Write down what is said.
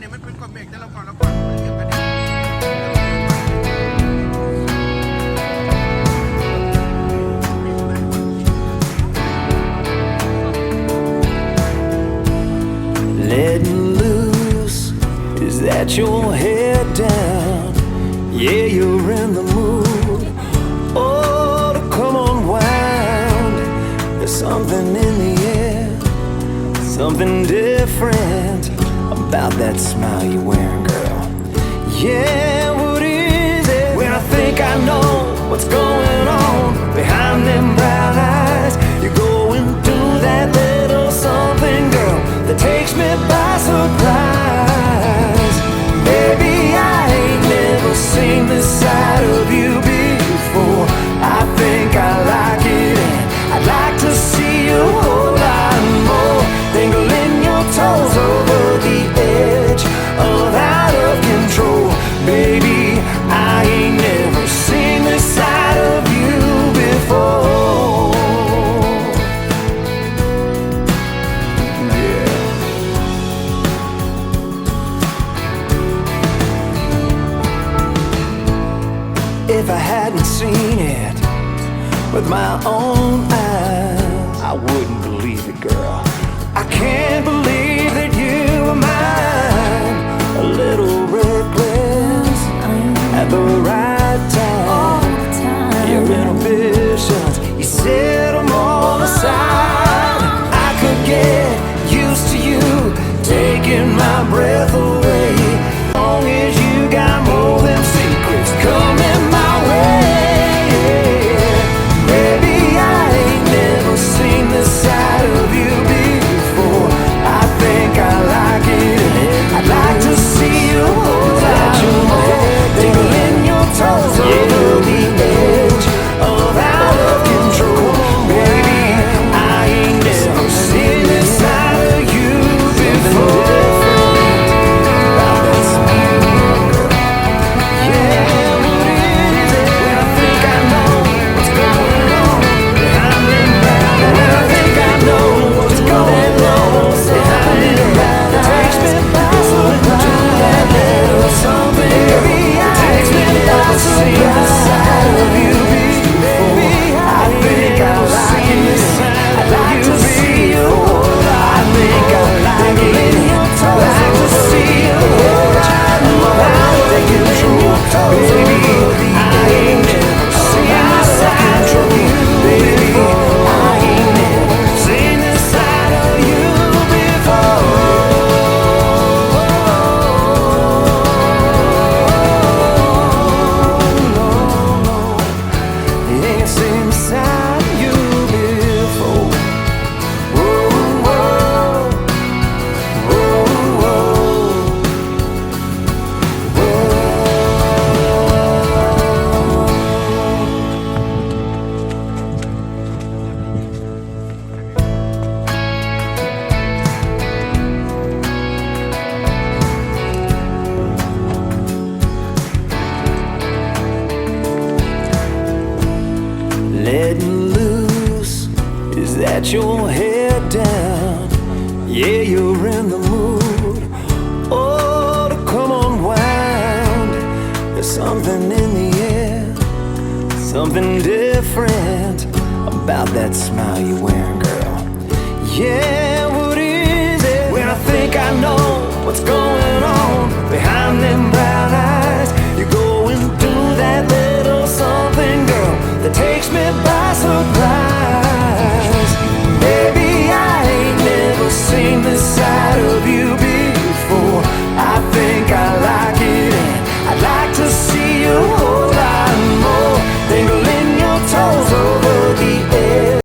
เนี่ยมันเป็นก้อนเมฆแต่ละก้อนละก้อนมันเรียงกันเนี่ย Letting loose, is that your head down? Yeah, you're in the mood. Oh, to come unwound. There's something in the air, something different about that smile you're wearing, girl. Yeah, what is it? When I think I know what's going on behind them brown eyes, you're going through that little something, girl, that takes me by surprise. Baby, I ain't never seen this side of you before. I think I like it, and I'd like to see you a whole lot more. Dangling your toes over the edge of out of control. Baby, I ain't never seen this side of you before. Yeah. If I hadn't seen it with my own eyes, I wouldn't believe it, girl. I can't believe that you were mine. A little reckless at the right time. Your inhibitions, you set them all aside. I could get used to you taking my breath away. As long as you got more than secrets coming my way. Baby, I ain't never seen this side of you before. I think I like it, and I'd like to see you hold out more. Dangling your toes over the edge of out of control. Baby, I ain't never seen this side of you before. Letting loose, is that your head down? Yeah, you're in the mood. Oh, to come unwound. There's something in the air, something different about that smile you're wearing, girl. Yeah, what is it? When I think I know what's going